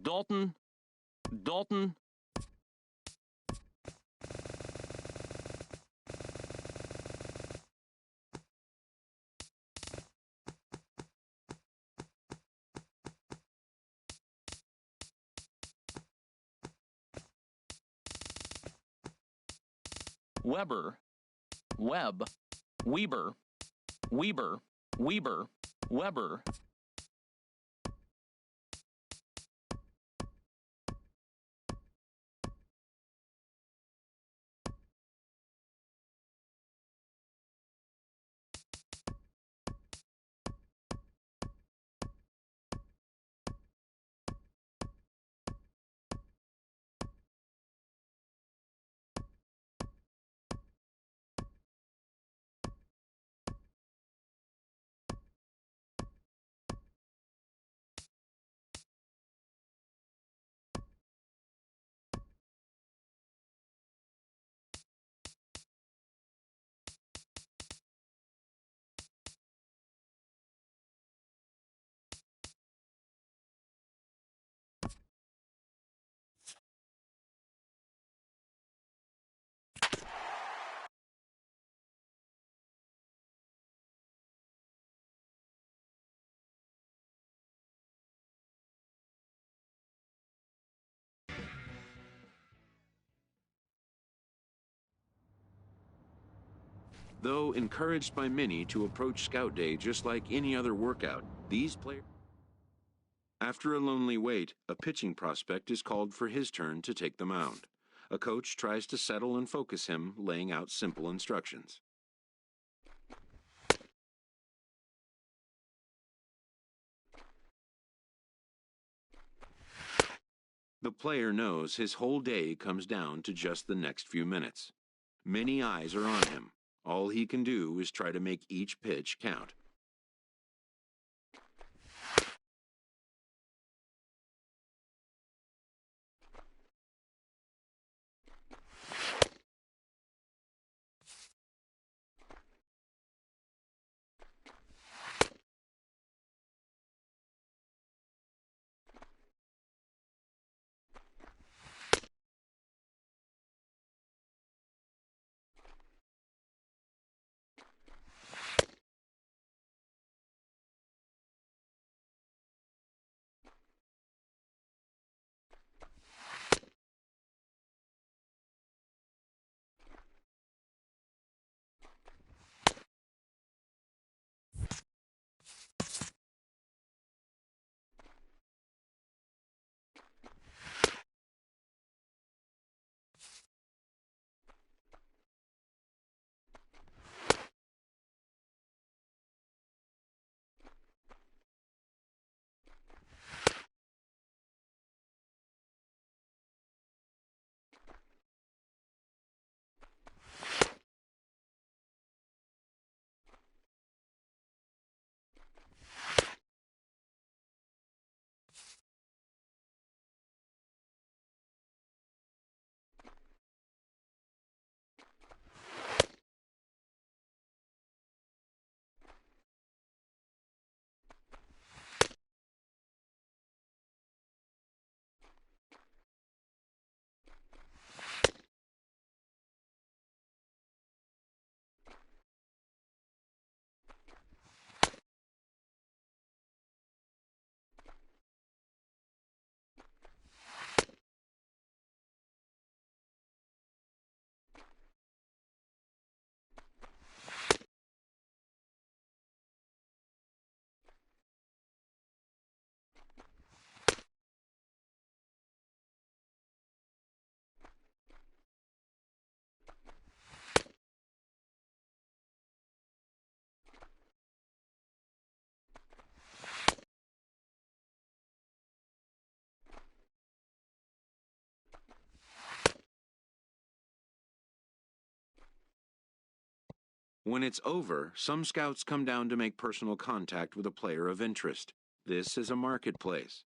Dalton, Dalton. Weber, Webb, Weber, Weber, Weber, Weber. Though encouraged by many to approach Scout Day just like any other workout, these players... After a lonely wait, a pitching prospect is called for his turn to take the mound. A coach tries to settle and focus him, laying out simple instructions. The player knows his whole day comes down to just the next few minutes. Many eyes are on him. All he can do is try to make each pitch count. When it's over, some scouts come down to make personal contact with a player of interest. This is a marketplace.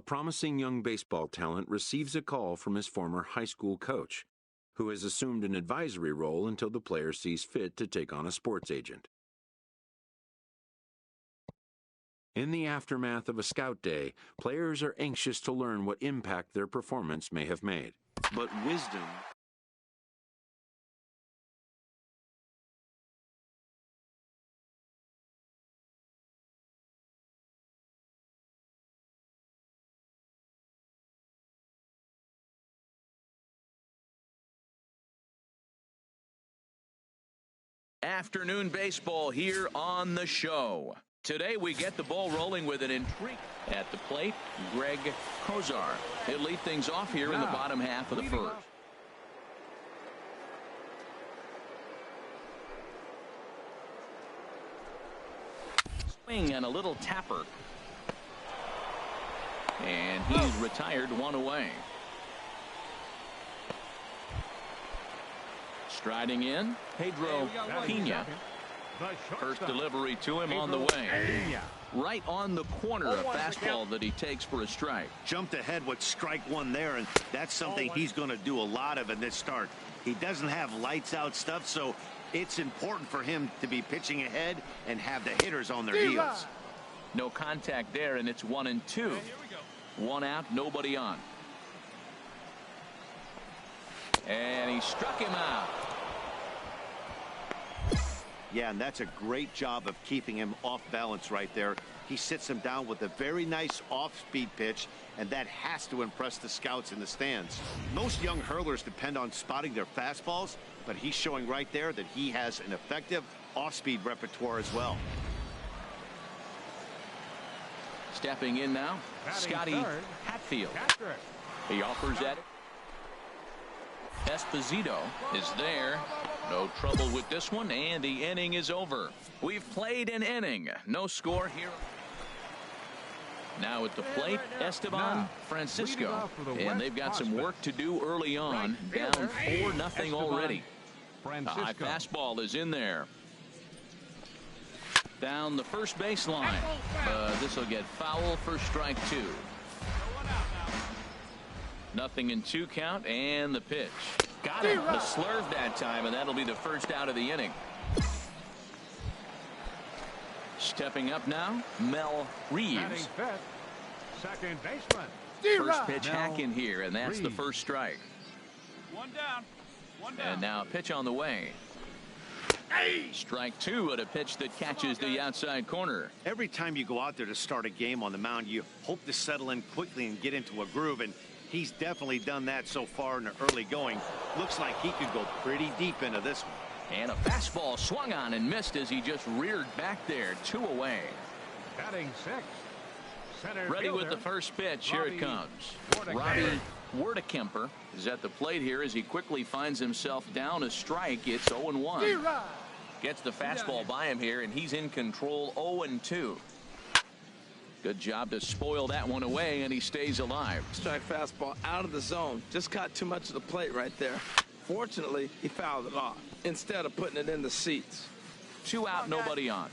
promising young baseball talent receives a call from his former high school coach, who has assumed an advisory role until the player sees fit to take on a sports agent. In the aftermath of a scout day, players are anxious to learn what impact their performance may have made. But wisdom... Afternoon baseball here on the show. Today we get the ball rolling with an intrigue. At the plate, Greg Kozar. He'll lead things off here in the bottom half of the first. Swing and a little tapper. And he's retired, one away. Striding in, Pedro Pena. First delivery to him on the way. Right on the corner, a fastball that he takes for a strike. Jumped ahead with strike one there, and that's something he's going to do a lot of in this start. He doesn't have lights out stuff, so it's important for him to be pitching ahead and have the hitters on their heels. No contact there, and it's 1-2. One out, nobody on. And he struck him out. Yeah, and that's a great job of keeping him off balance right there. He sits him down with a very nice off-speed pitch, and that has to impress the scouts in the stands. Most young hurlers depend on spotting their fastballs, but he's showing right there that he has an effective off-speed repertoire as well. Stepping in now, Scotty Hatfield. He offers at it. Esposito is there. No trouble with this one, and the inning is over. We've played an inning. No score here. Now at the plate, Esteban Francisco. And they've got some work to do early on. Down 4-0 already. A high fastball is in there. Down the first baseline. This will get foul for strike two. 0-2 count, and the pitch. Got him. The slurve that time, and that'll be the first out of the inning. Stepping up now, Mel Reeves. Second baseman. First pitch hack in here, and that's the first strike. One down. And now a pitch on the way. Strike two at a pitch that catches the outside corner. Every time you go out there to start a game on the mound, you hope to settle in quickly and get into a groove, and he's definitely done that so far in the early going. Looks like he could go pretty deep into this one. And a fastball swung on and missed as he just reared back there. 2 away. Batting six. Center Ready fielder, with the first pitch. Here it comes. Robbie Wertekemper is at the plate here as he quickly finds himself down a strike. It's 0-1. Gets the fastball by him here, and he's in control. 0-2. Good job to spoil that one away, and he stays alive. Strike fastball out of the zone. Just caught too much of the plate right there. Fortunately, he fouled it off instead of putting it in the seats. 2 out, nobody on.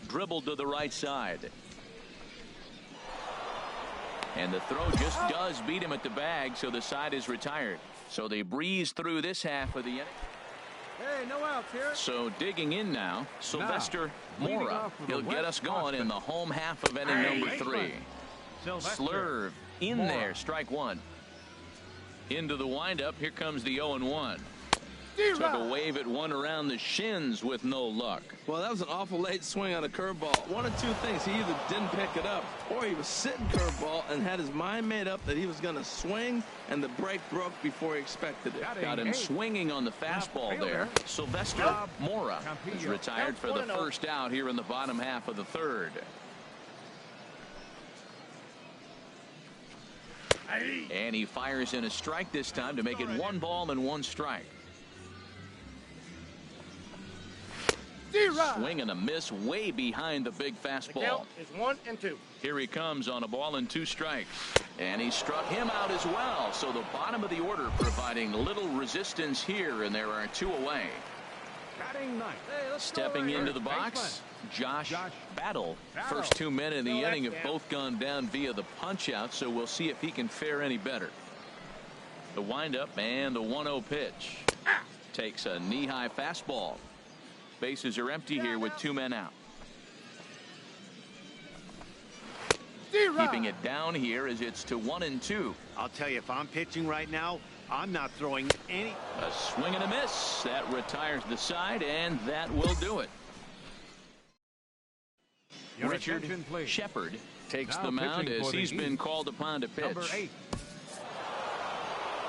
Dribbled to the right side. And the throw just does beat him at the bag, so the side is retired. So they breeze through this half of the inning. Hey, no outs here. So digging in now, Sylvester Mora. He'll get us going in the home half of inning number 3. Slurve in there, strike one. Into the windup, here comes the 0-1. Took a wave at one around the shins with no luck. Well, that was an awful late swing on a curveball. One of two things. He either didn't pick it up or he was sitting curveball and had his mind made up that he was going to swing, and the break broke before he expected it. Got him swinging on the fastball there. Sylvester Mora is retired for the first out here in the bottom half of the third. And he fires in a strike this time to make it 1 ball and 1 strike. Swing and a miss way behind the big fastball. The count is 1-2. Here he comes on a ball and 2 strikes. And he struck him out as well. So the bottom of the order providing little resistance here, and there are 2 away. Batting ninth. Stepping into the box, Josh Battle. First 2 men in the inning have both gone down via the punch out, so we'll see if he can fare any better. The windup and the 1-0 pitch. Takes a knee-high fastball. Bases are empty here with 2 men out. Keeping it down here as it's to 1-2. I'll tell you, if I'm pitching right now, I'm not throwing any. A swing and a miss. That retires the side, and that will do it. Your Richard attention, please. Shepard takes Now the mound pitching as for the he's been East, called upon to pitch. Number 8.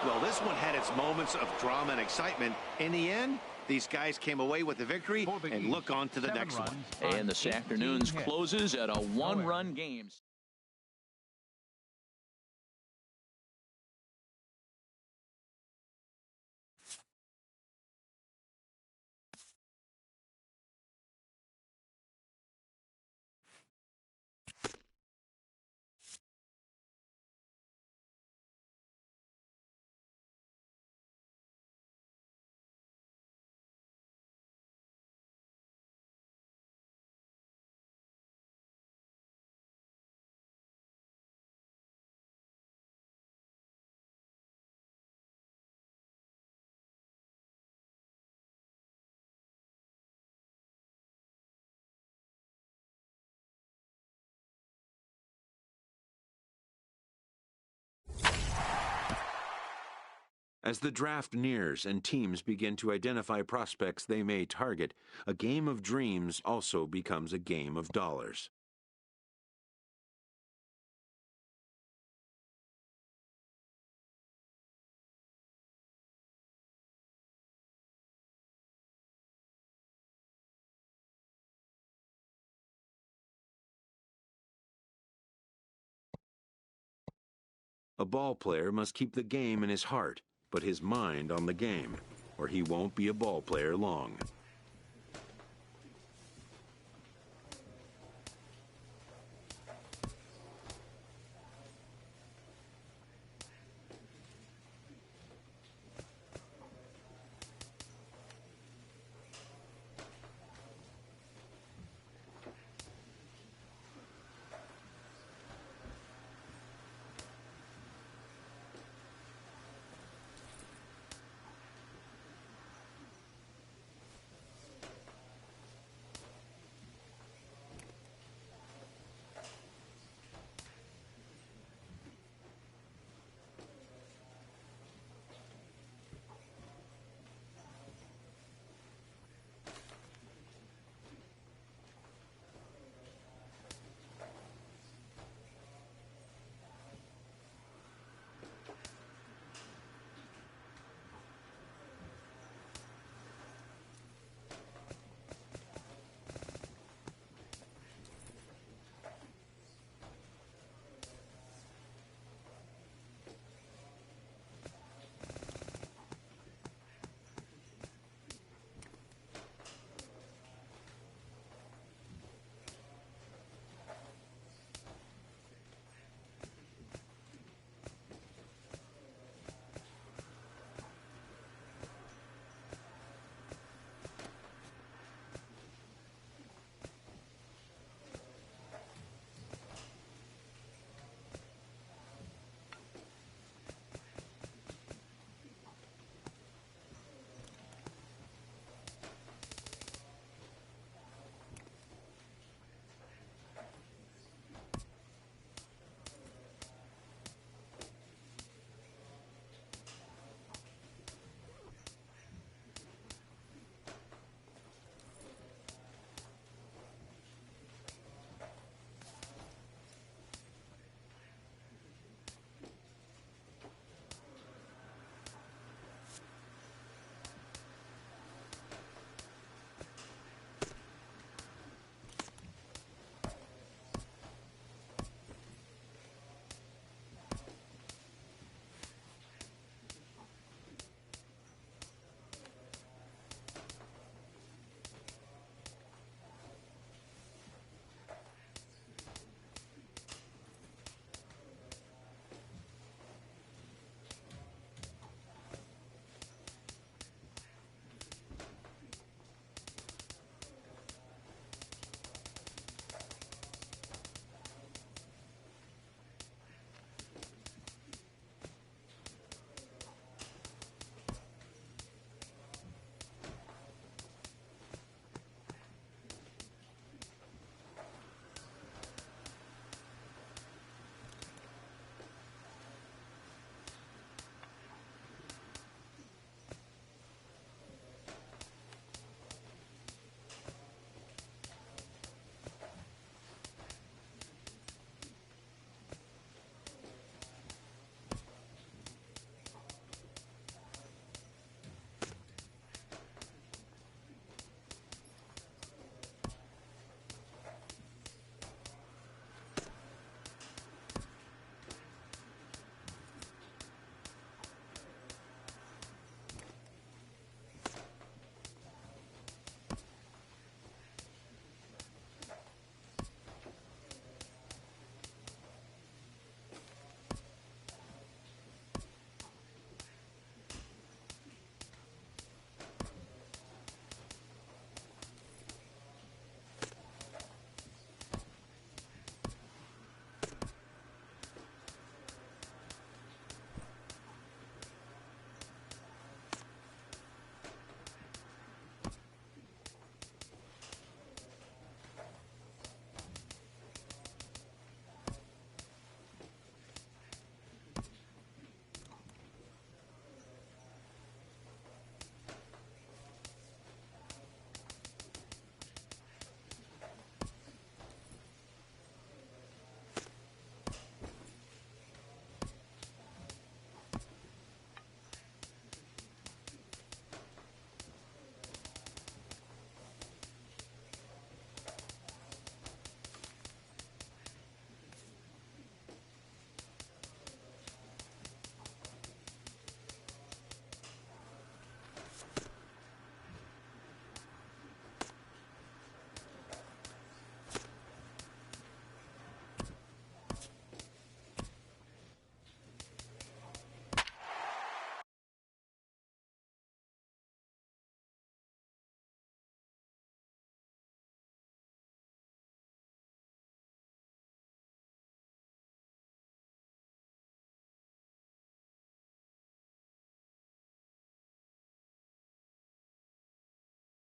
Well, this one had its moments of drama and excitement. In the end, these guys came away with the victory and look on to the next one. And this afternoon's closes at a 1-run game. As the draft nears and teams begin to identify prospects they may target, a game of dreams also becomes a game of dollars. A ball player must keep the game in his heart, but his mind on the game, or he won't be a ball player long.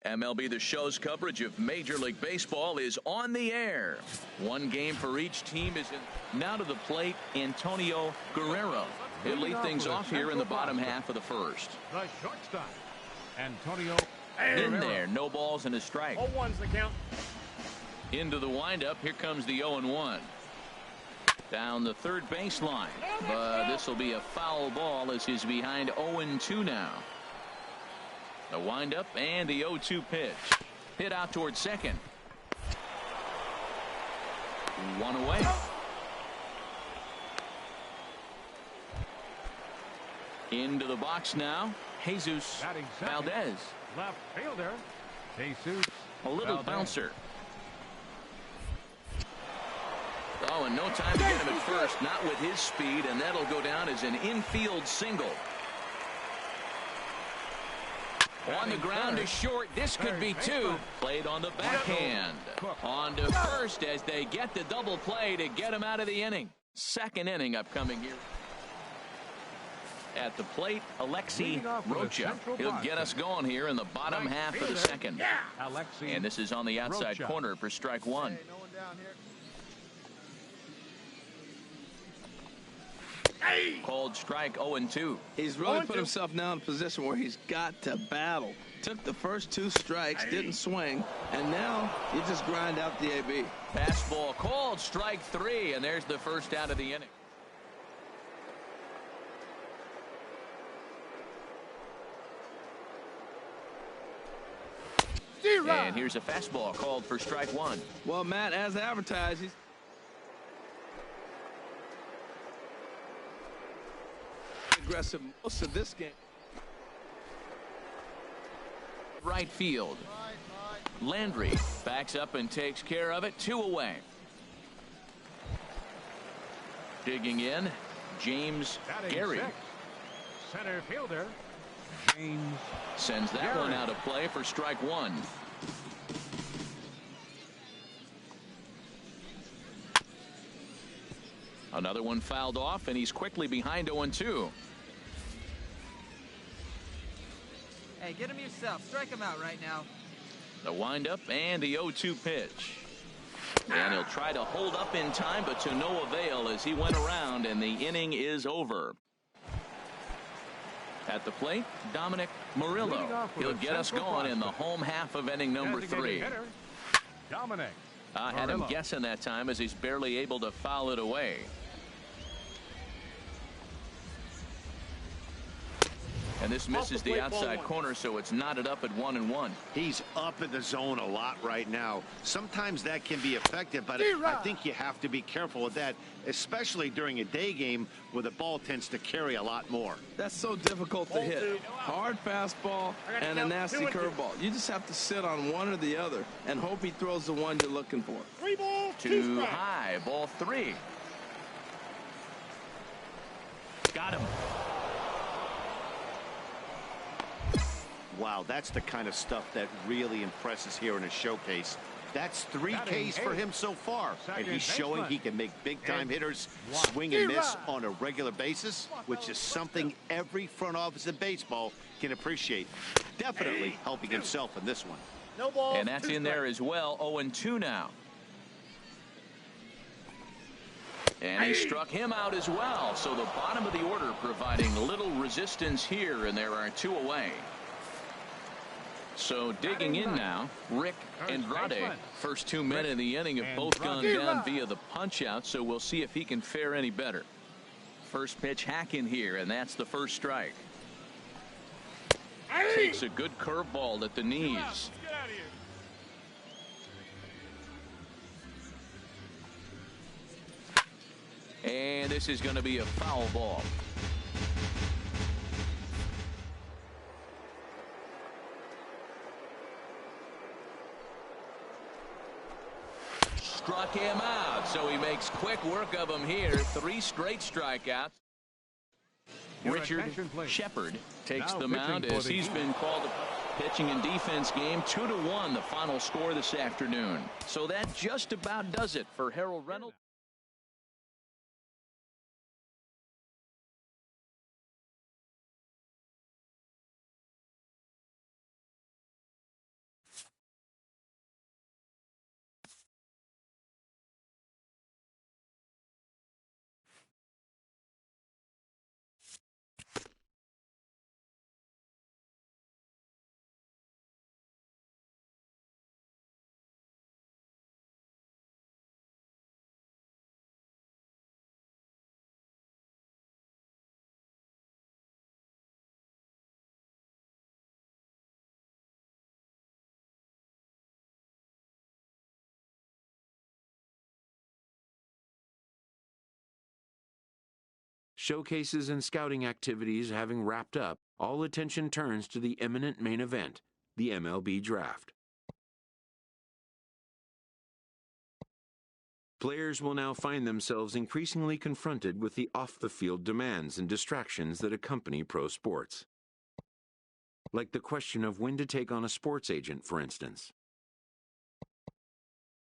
MLB The Show's coverage of Major League Baseball is on the air. One game for each team is in. Now to the plate, Antonio Guerrero. He'll lead things off here in the bottom half of the first. The shortstop, Antonio In Guerrero. there, no balls and a strike. 0-1's the count. Into the windup, here comes the 0-1. Down the third baseline, but this will be a foul ball as he's behind 0-2 now. The windup and the 0-2 pitch. Hit out towards second. One away. Into the box now, Jesus Batting second. Valdez. Left fielder, Jesus A little Valdez. bouncer. Oh, and no time to get him at first, not with his speed, and that'll go down as an infield single. On the ground to short. This could be two. Played on the backhand. On to first as they get the double play to get him out of the inning. Second inning upcoming here. At the plate, Alexi Rocha. He'll get us going here in the bottom half of the second. Alexi And this is on the outside Rocha. corner for strike one. Hey, no one down here. Called strike 0-2. He's really put himself now in a position where he's got to battle. Took the first two strikes, didn't swing, and now you just grind out the AB. Fastball called strike three, and there's the first out of the inning. And here's a fastball called for strike one. Well, Matt, as advertised, he's aggressive most of this game. Right field. Landry backs up and takes care of it. Two away. Digging in, James Batting Gary. sixth. Center fielder, James. Sends that one out of play for strike one. Another one fouled off, and he's quickly behind 0-2. Hey, get him yourself. Strike him out right now. The windup and the 0-2 pitch. And he'll try to hold up in time, but to no avail as he went around, and the inning is over. At the plate, Dominic Murillo. He'll get us going in the home half of inning number three. Hitter, Dominic. I had him Murillo. guessing that time as he's barely able to foul it away. And this misses the outside corner, so it's knotted up at 1-1. He's up in the zone a lot right now. Sometimes that can be effective, but I think you have to be careful with that, especially during a day game where the ball tends to carry a lot more. That's so difficult to hit. Hard fastball and a nasty curveball. You just have to sit on one or the other and hope he throws the one you're looking for. Too high, ball three. Got him. Wow, that's the kind of stuff that really impresses here in a showcase. That's 3 Ks for him so far, and he's showing he can make big-time hitters swing and miss on a regular basis, which is something every front office in baseball can appreciate. Definitely helping himself in this one. No ball. And that's in there as well. 0-2 now. And he struck him out as well. So the bottom of the order providing little resistance here, and there are 2 away. So digging in now, Rick Andrade. First 2 men in the inning have both gone down via the punch out, so we'll see if he can fare any better. First pitch hack in here, and that's the first strike. Takes a good curveball at the knees. Get out of here. And this is going to be a foul ball. Struck him out, so he makes quick work of him here. 3 straight strikeouts. Richard Shepard takes Now the pitching mound for as the he's been called a pitching and defense game. 2-1 the final score this afternoon. So that just about does it for Harold Reynolds. Showcases and scouting activities having wrapped up, all attention turns to the imminent main event, the MLB Draft. Players will now find themselves increasingly confronted with the off-the-field demands and distractions that accompany pro sports. Like the question of when to take on a sports agent, for instance.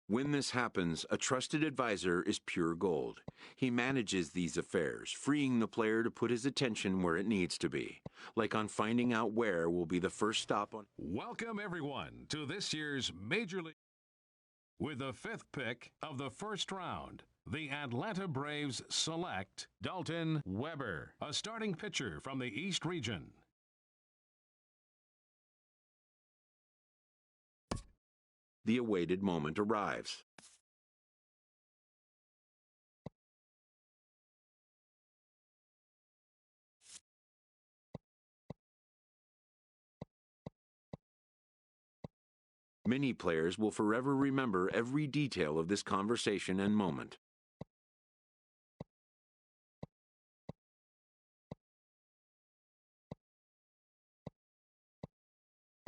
When this happens, a trusted advisor is pure gold. He manages these affairs, freeing the player to put his attention where it needs to be, like on finding out where will be the first stop on. Welcome, everyone, to this year's Major League. With the 5th pick of the first round, the Atlanta Braves select Dalton Weber, a starting pitcher from the East region. The awaited moment arrives. Many players will forever remember every detail of this conversation and moment.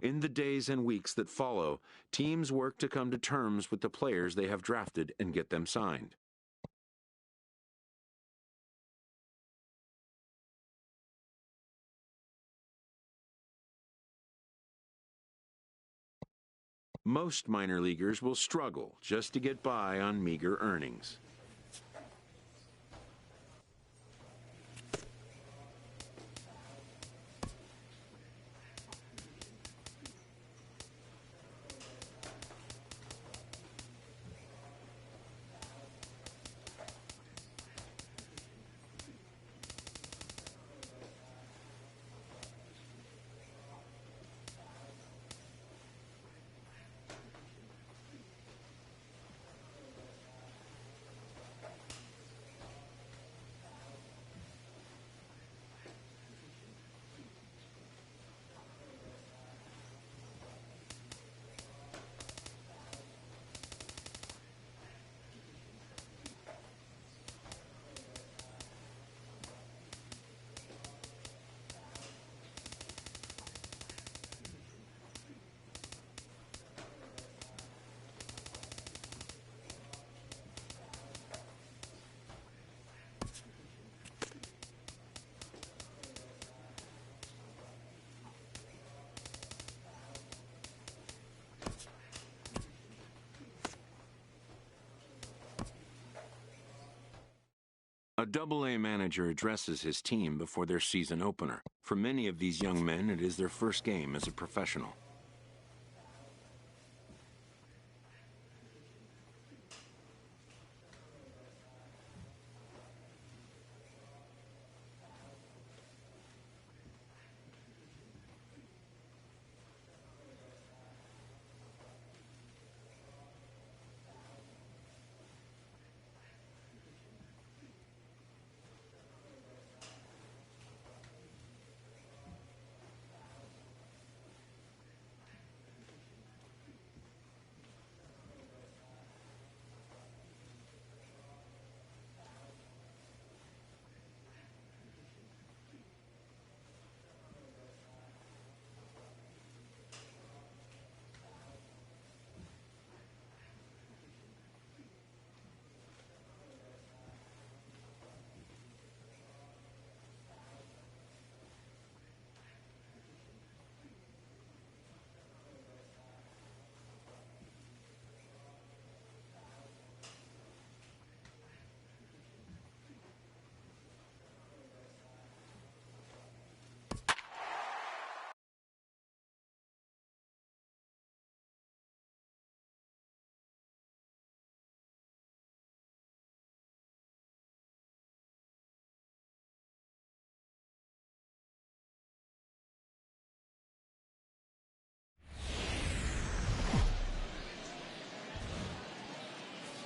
In the days and weeks that follow, teams work to come to terms with the players they have drafted and get them signed. Most minor leaguers will struggle just to get by on meager earnings. A Double-A manager addresses his team before their season opener. For many of these young men, it is their first game as a professional.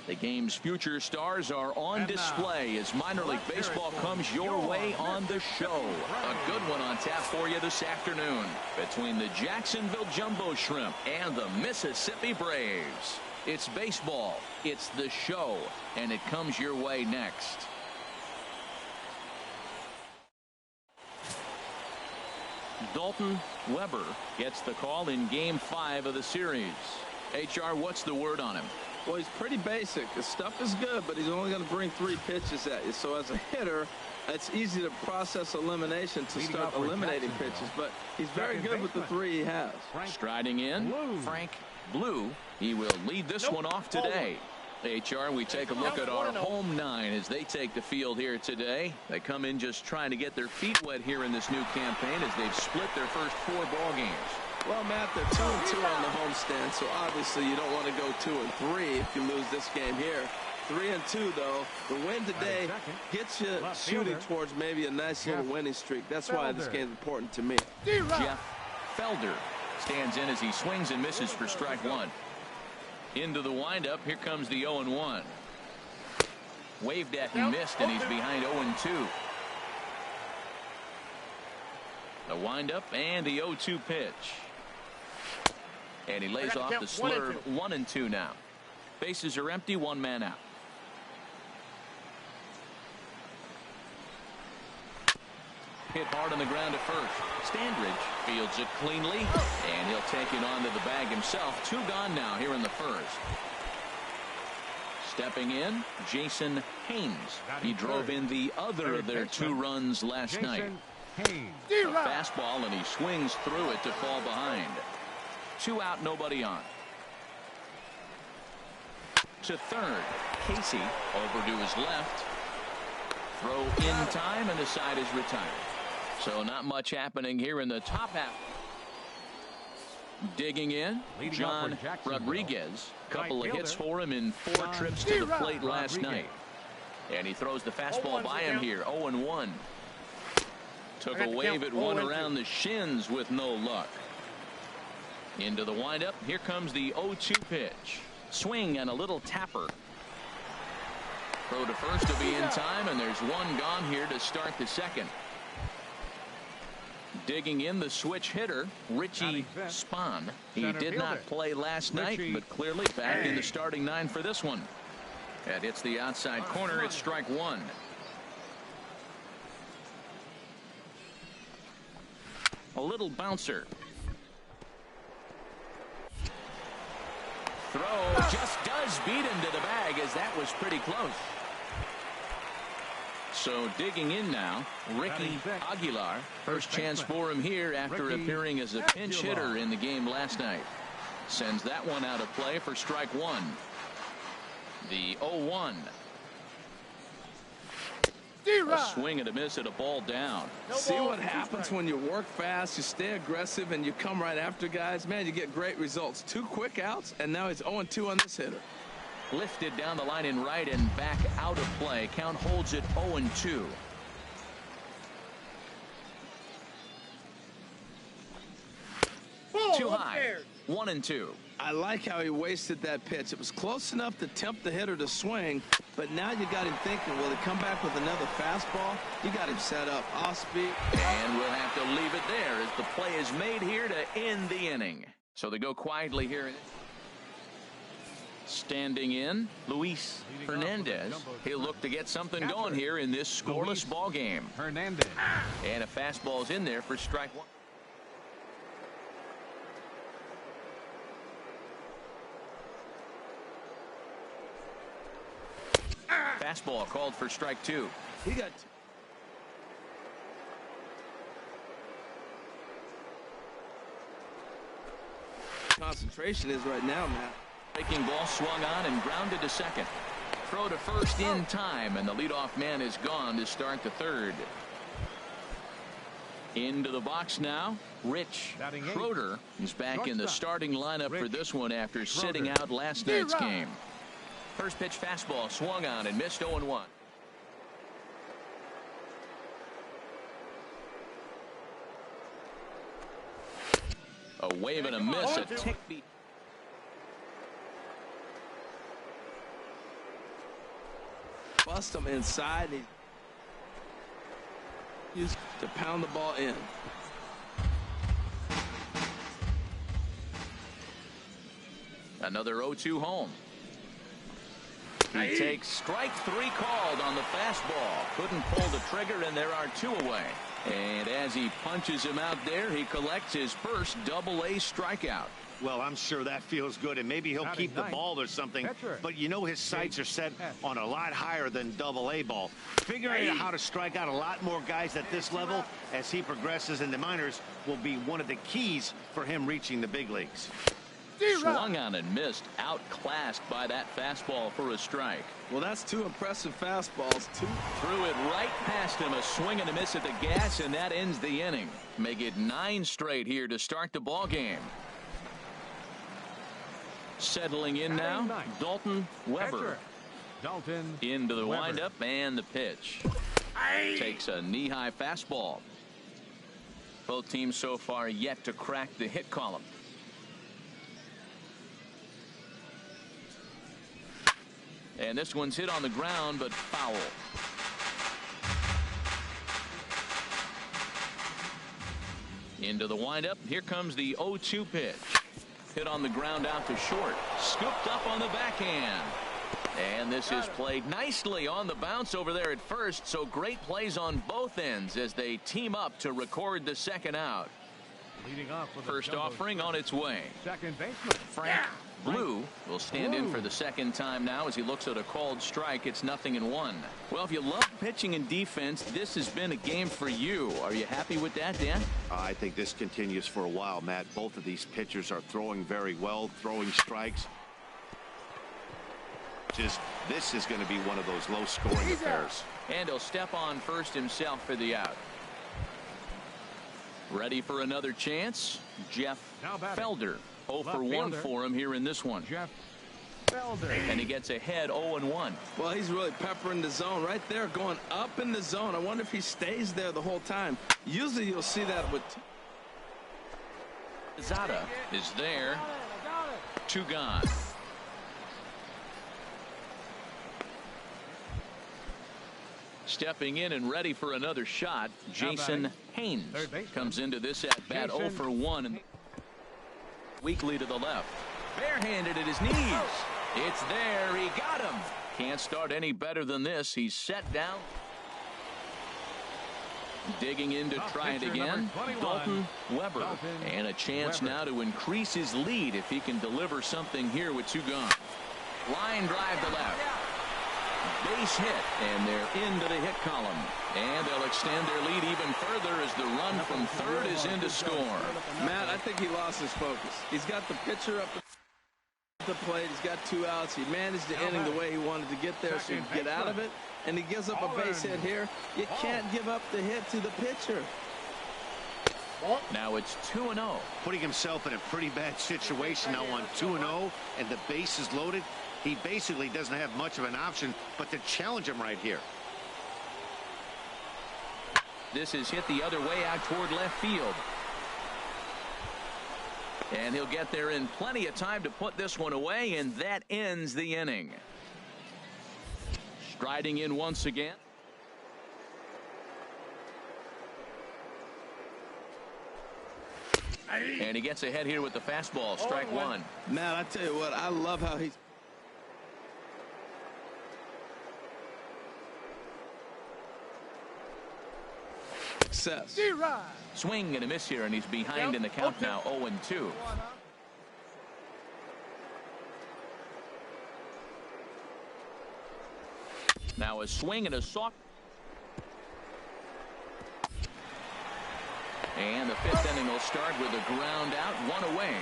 The game's future stars are on display as minor league baseball comes your way on the show. A good one on tap for you this afternoon between the Jacksonville Jumbo Shrimp and the Mississippi Braves. It's baseball, it's the show, and it comes your way next. Dalton Weber gets the call in Game 5 of the series. HR, what's the word on him? Well, he's pretty basic. His stuff is good, but he's only going to bring 3 pitches at you. So as a hitter, it's easy to process elimination to start eliminating pitches, but he's very good with the 3 he has. Striding in, Frank Blue. He will lead this one off today. HR, we take a look at our home 9 as they take the field here today. They come in just trying to get their feet wet here in this new campaign as they've split their first 4 ball games. Well, Matt, they're 2-2 on the homestand, so obviously you don't want to go 2-3 if you lose this game here. 3-2, though. The win today gets you shooting towards maybe a nice little winning streak. That's why this game is important to me. Jeff Felder stands in as he swings and misses for strike 1. Into the windup. Here comes the 0-1. Waved at and missed, and he's behind 0-2. The windup and the 0-2 pitch. And he lays off the slurve. 1-2 now. Bases are empty, 1 man out. Hit hard on the ground at first. Standridge fields it cleanly, and he'll take it onto the bag himself. 2 gone now here in the first. Stepping in, Jason Haynes. He drove in the other of their 2 runs last night. A fastball, and he swings through it to fall behind. 2 out, nobody on. To third, Casey over to his left. Throw in time, and the side is retired. So not much happening here in the top half. Digging in, John Rodriguez. Couple of hits for him in 4 trips to the plate last night. And he throws the fastball by him here. 0-1. Took a wave at one around the shins with no luck. Into the windup. Here comes the 0-2 pitch. Swing and a little tapper. Throw to first to be in time, and there's 1 gone here to start the second. Digging in, the switch hitter, Richie Spahn. He did not play last night, but clearly back in the starting 9 for this one. That hits the outside corner. It's strike 1. A little bouncer. Throw just does beat him to the bag, as that was pretty close. So digging in now, Ricky Aguilar. First chance for him here after appearing as a pinch hitter in the game last night. Sends that one out of play for strike 1. The 0-1. A swing and a miss at a ball down. See what happens when you work fast, you stay aggressive, and you come right after guys. Man, you get great results. 2 quick outs, and now he's 0-2 on this hitter. Lifted down the line in right and back out of play. Count holds it 0-2. Too high. 1-2. I like how he wasted that pitch. It was close enough to tempt the hitter to swing, but now you got him thinking, will he come back with another fastball? You got him set up. Off speed. And we'll have to leave it there as the play is made here to end the inning. So they go quietly here. Standing in, Luis Hernandez. He'll look to get something going here in this scoreless ball game. Hernandez. And a fastball's in there for strike 1. Fastball called for strike 2. He got concentration is right now, man. Breaking ball swung on and grounded to second. Throw to first in time, and the leadoff man is gone to start the third. Into the box now, Rich Schroeder is back in the starting lineup for this one after sitting out last night's game. First pitch fastball swung on and missed. 0-1. A wave and a miss. A tick beat. Bust him inside. He used to pound the ball in. Another 0-2 home. He takes strike 3 called on the fastball. Couldn't pull the trigger, and there are 2 away. And as he punches him out there, he collects his first Double-A strikeout. Well, I'm sure that feels good, and maybe he'll keep the ball or something. But you know his sights are set on a lot higher than Double-A ball. Figuring out how to strike out a lot more guys at this level as he progresses in the minors will be one of the keys for him reaching the big leagues. Swung on and missed, outclassed by that fastball for a strike. Well, that's 2 impressive fastballs. Threw it right past him, a swing and a miss at the gas, and that ends the inning. Make it 9 straight here to start the ball game. Settling in now, Dalton Weber. Into the windup and the pitch. Takes a knee-high fastball. Both teams so far yet to crack the hit column. And this one's hit on the ground, but foul. Into the windup. Here comes the 0-2 pitch. Hit on the ground out to short. Scooped up on the backhand. And this is played nicely on the bounce over there at first. So great plays on both ends as they team up to record the second out. First offering on its way. Second baseman Frank Blue will stand in for the second time now as he looks at a called strike. It's 0-1. Well, if you love pitching and defense, this has been a game for you. Are you happy with that, Dan? I think this continues for a while, Matt. Both of these pitchers are throwing very well, throwing strikes. This is going to be one of those low-scoring affairs. And he'll step on first himself for the out. Ready for another chance? Jeff Felder. 0 for 1 for him here in this one. Jeff Felder. And he gets ahead 0-1. Well, he's really peppering the zone right there, going up in the zone. I wonder if he stays there the whole time. Usually you'll see that with Zada is there. 2 gone. Stepping in and ready for another shot, Jason Haynes comes into this at bat 0 for 1. Weakly to the left. Barehanded at his knees. It's there. He got him. Can't start any better than this. He's set down. Digging in to try it again. Dalton Weber. And a chance now to increase his lead if he can deliver something here with 2 gone. Line drive to left. Base hit, and they're into the hit column. And they'll extend their lead even further as the run from third is in to score. Matt, I think he lost his focus. He's got the pitcher up the plate. He's got 2 outs. He managed the inning the way he wanted to get there, so he'd get out of it. And he gives up a base hit here. You can't give up the hit to the pitcher. Now it's 2-0. Putting himself in a pretty bad situation now on 2-0, and the base is loaded. He basically doesn't have much of an option but to challenge him right here. This is hit the other way out toward left field. And he'll get there in plenty of time to put this one away, and that ends the inning. Striding in once again. And he gets ahead here with the fastball. Strike 1. Matt, I tell you what, I love how he's success. Swing and a miss here, and he's behind in the count now, 0-2. Now a swing and a soft. And the 5th inning will start with a ground out, 1 away.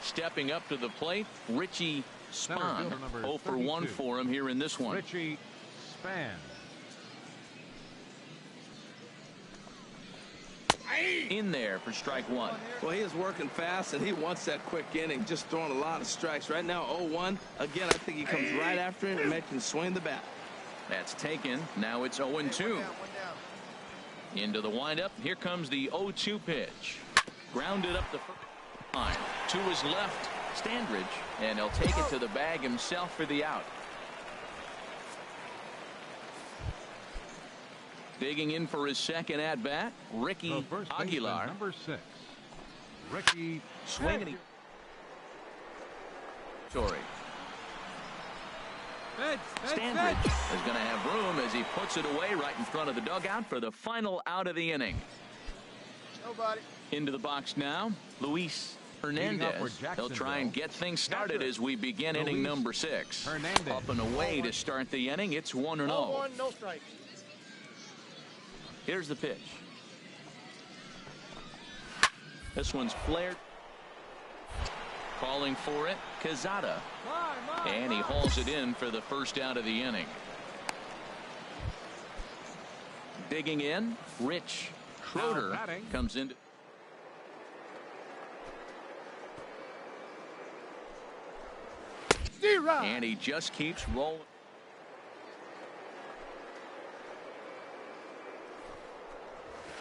Stepping up to the plate, Richie Spahn. 0 for 1 for him here in this one. Richie Spahn. In there for strike 1. Well, he is working fast, and he wants that quick inning, just throwing a lot of strikes. Right now, 0-1. Again, I think he comes right after him and makes him swing the bat. That's taken. Now it's 0-2. Into the windup. Here comes the 0-2 pitch. Grounded up the first line. To his left, Standridge, and he'll take it to the bag himself for the out. Digging in for his second at bat, Ricky Aguilar. Number 6. Ricky. Swinging. Hey. Story. Standridge is going to have room as he puts it away right in front of the dugout for the final out of the inning. Nobody. Into the box now, Luis Hernandez. He'll try and get things started as we begin inning number 6. Hernandez. Up and away to start the inning. It's 1-0. 1, no strikes. Here's the pitch. This one's flared. Calling for it, Quezada. And he hauls it in for the first out of the inning. Digging in, Rich Schroeder comes in. And he just keeps rolling.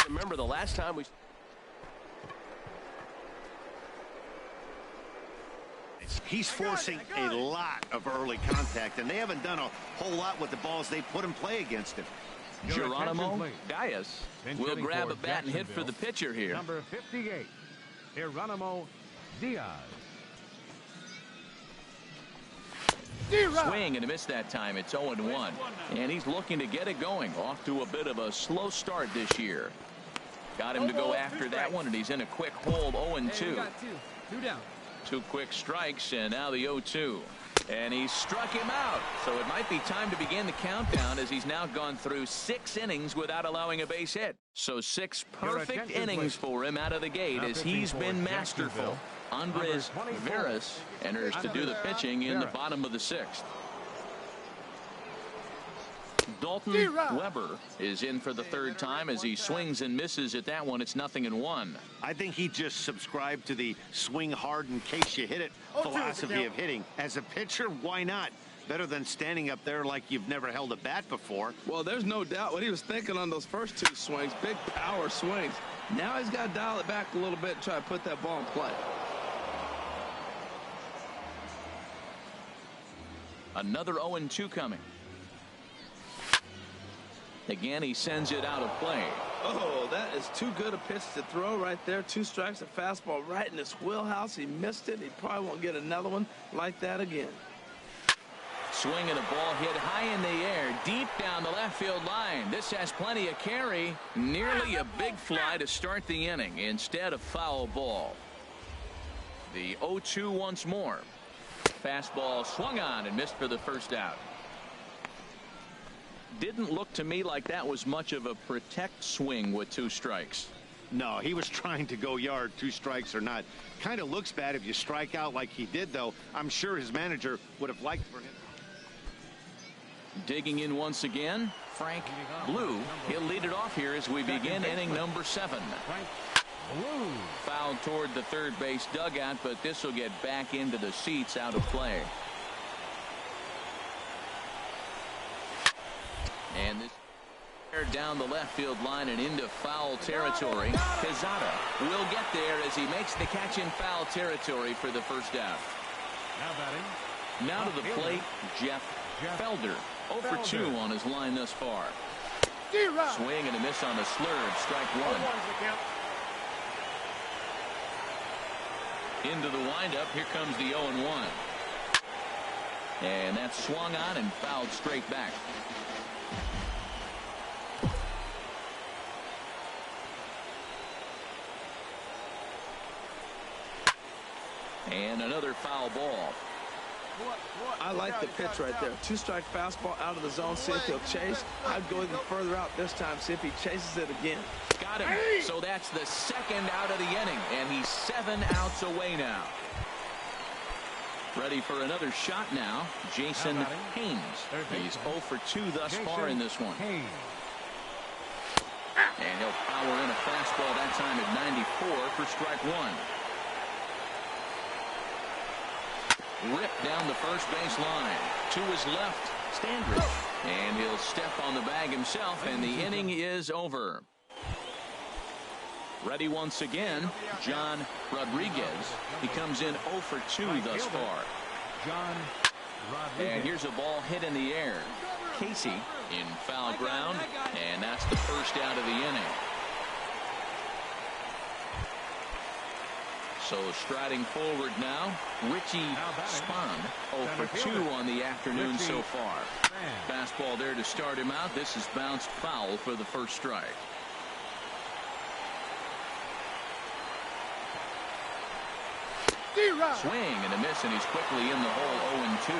Remember the last time we... He's forcing a lot of early contact, and they haven't done a whole lot with the balls they put in play against him. Geronimo Diaz will grab a bat and hit for the pitcher here. Number 58, Geronimo Diaz. Swing and a miss that time. It's 0-1. And he's looking to get it going. Off to a bit of a slow start this year. Got him to go after that one, and he's in a quick hold. 0-2. Hey, got two down. 2 quick strikes, and now the 0-2. And he struck him out. So it might be time to begin the countdown as he's now gone through 6 innings without allowing a base hit. So 6 perfect innings for him out of the gate as he's been masterful. Andres Veras enters to do the pitching in the bottom of the 6th. Dalton Weber is in for the 3rd time as he swings and misses at that one. It's 0-1. I think he just subscribed to the swing hard in case you hit it philosophy of hitting. As a pitcher, why not? Better than standing up there like you've never held a bat before. Well, there's no doubt what he was thinking on those first 2 swings. Big power swings. Now he's got to dial it back a little bit and try to put that ball in play. Another 0-2 coming. Again, he sends it out of play. Oh, that is too good a pitch to throw right there. 2 strikes, a fastball right in his wheelhouse. He missed it. He probably won't get another one like that again. Swinging a ball hit high in the air, deep down the left field line. This has plenty of carry. Nearly a big fly to start the inning instead of foul ball. The 0-2 once more. Fastball swung on and missed for the first out. Didn't look to me like that was much of a protect swing with 2 strikes. No, he was trying to go yard, 2 strikes or not. Kind of looks bad if you strike out like he did, though. I'm sure his manager would have liked for him. Digging in once again, Frank Blue. He'll lead it off here as we begin inning number 7. Fouled toward the 3rd base dugout, but this will get back into the seats out of play. And this down the left field line and into foul territory. Quezada will get there as he makes the catch in foul territory for the first out. Now to the plate, Jeff Felder. 0 for 2 on his line thus far. Swing and a miss on a slurve. Strike 1. Into the windup. Here comes the 0-1. And that's swung on and fouled straight back. And another foul ball. I like the pitch right there. 2-strike fastball out of the zone. See if he'll chase. I'd go even further out this time. See if he chases it again. Got him. So that's the 2nd out of the inning. And he's 7 outs away now. Ready for another shot now. Jason Haynes. He's 0 for 2 thus far in this one. And he'll power in a fastball that time at 94 for strike 1. Ripped down the first base line. To his left, Standridge. And he'll step on the bag himself, and the inning is over. Ready once again, John Rodriguez. He comes in 0 for 2 thus far. And here's a ball hit in the air. Casey in foul ground, and that's the first out of the inning. So striding forward now, Richie Spahn, 0 for 2 on the afternoon so far. Fastball there to start him out. This is bounced foul for the first strike. Swing and a miss, and he's quickly in the hole. 0-2.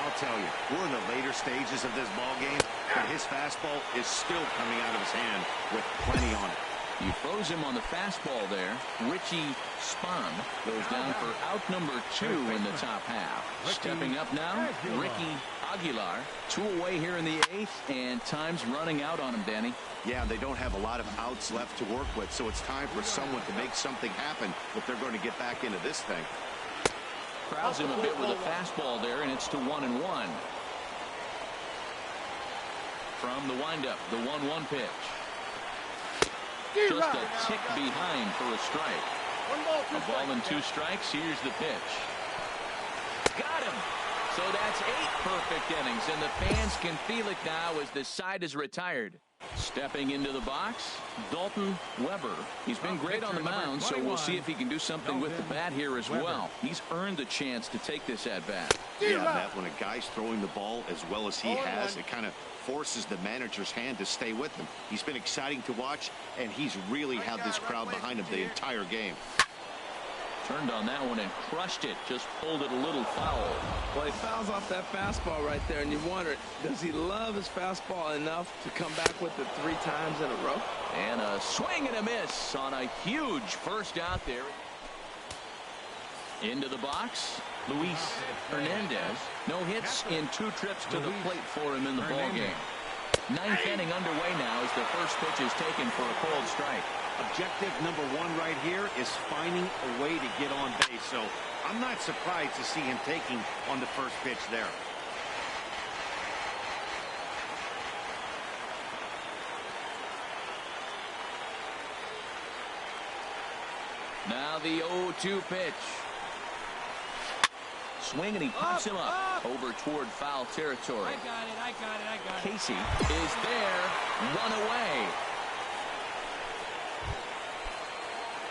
I'll tell you, we're in the later stages of this ball game, but his fastball is still coming out of his hand with plenty on it. He throws him on the fastball there. Richie Spahn goes down for out number 2 in the top half. Stepping up now, Ricky Aguilar. 2 away here in the 8th, and time's running out on him, Danny. Yeah, they don't have a lot of outs left to work with, so it's time for someone to make something happen if they're going to get back into this thing. Crowds him a bit with a fastball there, and it's to 1-1. From the windup, the 1-1 pitch. Just a tick behind for a strike. A ball and 2 strikes. Here's the pitch. Got him. So that's 8 perfect innings, and the fans can feel it now as the side is retired. Stepping into the box, Dalton Weber. He's been great on the mound, so we'll see if he can do something with the bat here as well. He's earned the chance to take this at bat. Yeah, Matt, when a guy's throwing the ball as well as he has, it kind of forces the manager's hand to stay with him. He's been exciting to watch, and he's really had this crowd behind him the entire game. Turned on that one and crushed it. Just pulled it a little foul. Well, he fouls off that fastball right there, and you wonder, does he love his fastball enough to come back with it 3 times in a row? And a swing and a miss on a huge first out there. Into the box, Luis Hernandez. No hits in 2 trips to the plate for him in the ballgame. 9th inning underway now as the first pitch is taken for a cold strike. Objective number 1 right here is finding a way to get on base. So I'm not surprised to see him taking on the first pitch there. Now the 0-2 pitch. Swing, and he pops him up over toward foul territory. I got it. Casey is there. 1 away.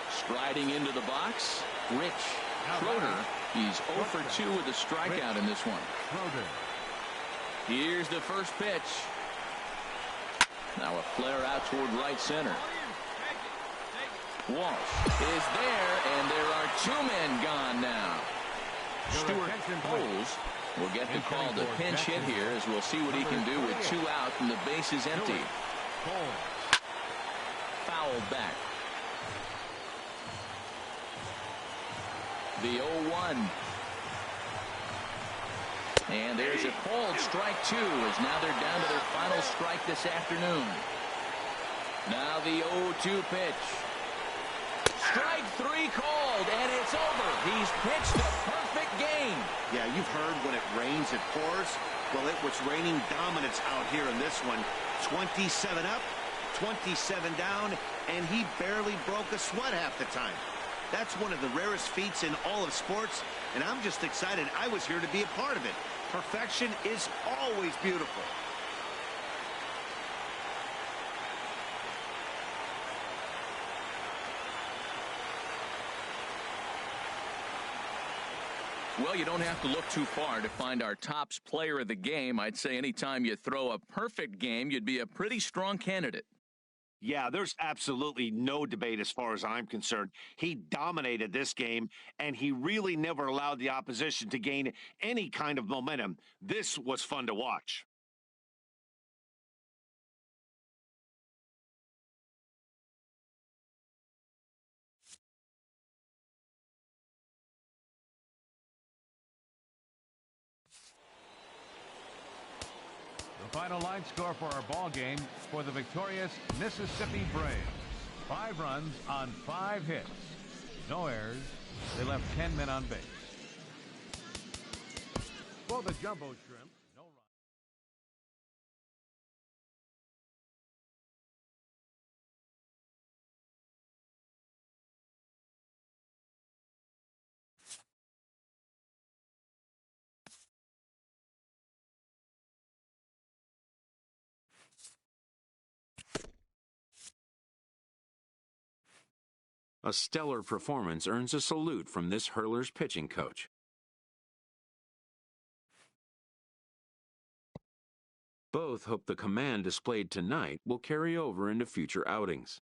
Striding into the box, Rich Schroeder. He's 0 for 2 with a strikeout in this one. Here's the first pitch. Now a flare out toward right center. Walsh is there, and there are 2 men gone now. Stuart Bowles will get the call to pinch hit here, as we'll see what he can do with 2 out and the base is empty. Fouled back. The 0-1. And there's a called strike 2, as now they're down to their final strike this afternoon. Now the 0-2 pitch. Strike 3 called, and it's over. He's pitched a perfect game. Yeah, you've heard when it rains, it pours. Well, it was raining dominance out here in this one. 27 up, 27 down, and he barely broke a sweat half the time. That's one of the rarest feats in all of sports, and I'm just excited I was here to be a part of it. Perfection is always beautiful. Well, you don't have to look too far to find our tops player of the game. I'd say anytime you throw a perfect game, you'd be a pretty strong candidate. Yeah, there's absolutely no debate as far as I'm concerned. He dominated this game, and he really never allowed the opposition to gain any kind of momentum. This was fun to watch. The final line score for our ball game for the victorious Mississippi Braves. 5 runs on 5 hits. No errors. They left 10 men on base. For the Jumbo Shrimp. A stellar performance earns a salute from this hurler's pitching coach. Both hope the command displayed tonight will carry over into future outings.